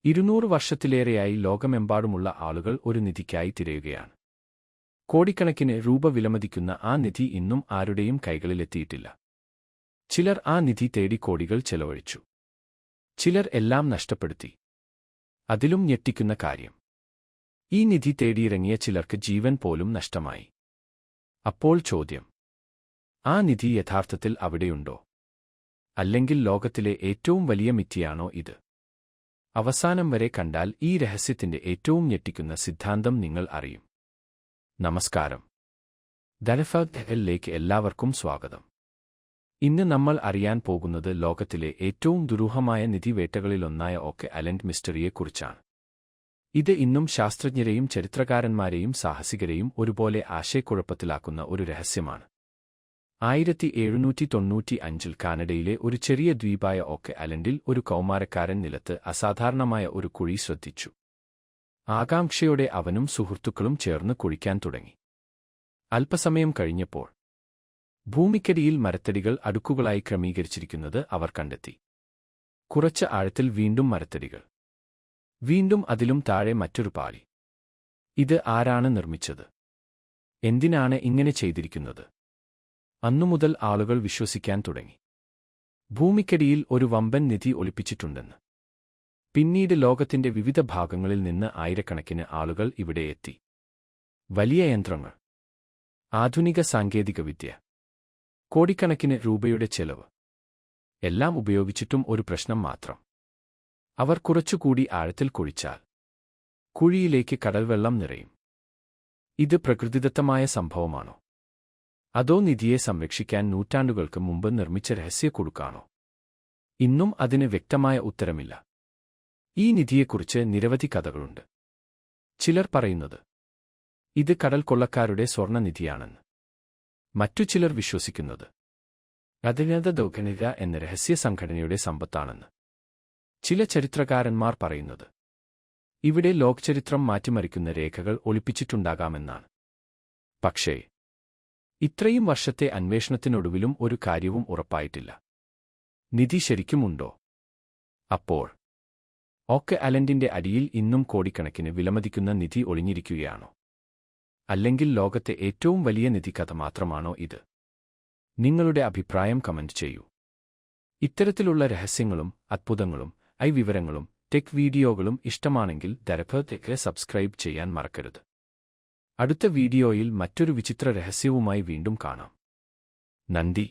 200 വർഷത്തിലേറെയായി ലോകമെമ്പാടുമുള്ള ആളുകൾ ഒരു നിധിക്കായി തിരയുകയാണ്. കോടിക്കണക്കിന് രൂപ വിലമതിക്കുന്ന ആ നിധി ഇന്നും ആരുടെയും കൈകളിലെത്തിയിട്ടില്ല. ചിലർ ആ നിധി തേടി കോടികൾ ചെലവഴിച്ചു. ചിലർ എല്ലാം നഷ്ടപ്പെടുത്തി. അതിലും ഞെട്ടിക്കുന്ന കാര്യം, ഈ നിധി തേടിയിറങ്ങിയ ചിലർക്ക് ജീവൻ പോലും നഷ്ടമായി. അപ്പോൾ ചോദ്യം, ആ നിധി യഥാർത്ഥത്തിൽ അവിടെയുണ്ടോ? അല്ലെങ്കിൽ ലോകത്തിലെ ഏറ്റവും വലിയ മിഥ്യയാണോ ഇത്? അവസാനം വരെ കണ്ടാൽ ഈ രഹസ്യത്തിന്റെ ഏറ്റവും ഞെട്ടിക്കുന്ന സിദ്ധാന്തം നിങ്ങൾ അറിയും. നമസ്കാരം. ദലഫലേക്ക് എല്ലാവർക്കും സ്വാഗതം. ഇന്ന് നമ്മൾ അറിയാൻ പോകുന്നത് ലോകത്തിലെ ഏറ്റവും ദുരൂഹമായ നിധിവേട്ടകളിലൊന്നായ ഓക്കെ ഐലൻഡ് മിസ്റ്ററിയെക്കുറിച്ചാണ്. ഇത് ഇന്നും ശാസ്ത്രജ്ഞരെയും ചരിത്രകാരന്മാരെയും സാഹസികരെയും ഒരുപോലെ ആശയക്കുഴപ്പത്തിലാക്കുന്ന ഒരു രഹസ്യമാണ്. 1795 കാനഡയിലെ ഒരു ചെറിയ ദ്വീപായ ഓക്കെ ഐലൻഡിൽ ഒരു കൗമാരക്കാരൻ നിലത്ത് അസാധാരണമായ ഒരു കുഴി ശ്രദ്ധിച്ചു. ആകാംക്ഷയോടെ അവനും സുഹൃത്തുക്കളും ചേർന്ന് കുഴിക്കാൻ തുടങ്ങി. അല്പസമയം കഴിഞ്ഞപ്പോൾ ഭൂമിക്കടിയിൽ മരത്തടികൾ അടുക്കുകളായി ക്രമീകരിച്ചിരിക്കുന്നത് അവർ കണ്ടെത്തി. കുറച്ച് ആഴത്തിൽ വീണ്ടും മരത്തടികൾ. വീണ്ടും അതിലും താഴെ മറ്റൊരു പാളി. ഇത് ആരാണ് നിർമ്മിച്ചത്? എന്തിനാണ് ഇങ്ങനെ ചെയ്തിരിക്കുന്നത്? അന്നുമുതൽ ആളുകൾ വിശ്വസിക്കാൻ തുടങ്ങി, ഭൂമിക്കടിയിൽ ഒരു വമ്പൻ നിധി ഒളിപ്പിച്ചിട്ടുണ്ടെന്ന്. പിന്നീട് ലോകത്തിന്റെ വിവിധ ഭാഗങ്ങളിൽ നിന്ന് ആയിരക്കണക്കിന് ആളുകൾ ഇവിടെ എത്തി. വലിയ യന്ത്രങ്ങൾ, ആധുനിക സാങ്കേതികവിദ്യ, കോടിക്കണക്കിന് രൂപയുടെ ചെലവ്, എല്ലാം ഉപയോഗിച്ചിട്ടും ഒരു പ്രശ്നം മാത്രം. അവർ കുറച്ചുകൂടി ആഴത്തിൽ കുഴിച്ചാൽ കുഴിയിലേക്ക് കടൽവെള്ളം നിറയും. ഇത് പ്രകൃതിദത്തമായ സംഭവമാണോ? അതോ നിധിയെ സംരക്ഷിക്കാൻ നൂറ്റാണ്ടുകൾക്ക് മുമ്പ് നിർമ്മിച്ച രഹസ്യക്കുടുക്കാണോ? ഇന്നും അതിന് വ്യക്തമായ ഉത്തരമില്ല. ഈ നിധിയെക്കുറിച്ച് നിരവധി കഥകളുണ്ട്. ചിലർ പറയുന്നത് ഇത് കടൽ കൊള്ളക്കാരുടെ സ്വർണ്ണനിധിയാണെന്ന്. മറ്റു ചിലർ വിശ്വസിക്കുന്നത് അജ്ഞാത ദൗർഘനിര എന്ന രഹസ്യ സംഘടനയുടെ സമ്പത്താണെന്ന്. ചില ചരിത്രകാരന്മാർ പറയുന്നത് ഇവിടെ ലോകചരിത്രം മാറ്റിമറിക്കുന്ന രേഖകൾ ഒളിപ്പിച്ചിട്ടുണ്ടാകാമെന്നാണ്. പക്ഷേ ഇത്രയും വർഷത്തെ അന്വേഷണത്തിനൊടുവിലും ഒരു കാര്യവും ഉറപ്പായിട്ടില്ല. നിധി ശരിക്കുമുണ്ടോ? അപ്പോൾ ഓക്കെ ഐലൻഡിന്റെ അടിയിൽ ഇന്നും കോടിക്കണക്കിന് വിലമതിക്കുന്ന നിധി ഒളിഞ്ഞിരിക്കുകയാണോ? അല്ലെങ്കിൽ ലോകത്തെ ഏറ്റവും വലിയ നിധി കഥ മാത്രമാണോ ഇത്? നിങ്ങളുടെ അഭിപ്രായം കമന്റ് ചെയ്യൂ. ഇത്തരത്തിലുള്ള രഹസ്യങ്ങളും അത്ഭുതങ്ങളും വിവരങ്ങളും ടെക് വീഡിയോകളും ഇഷ്ടമാണെങ്കിൽ ദലഫലേക്ക് സബ്സ്ക്രൈബ് ചെയ്യാൻ മറക്കരുത്. അടുത്ത വീഡിയോയിൽ മറ്റൊരു വിചിത്ര രഹസ്യവുമായി വീണ്ടും കാണാം. നന്ദി.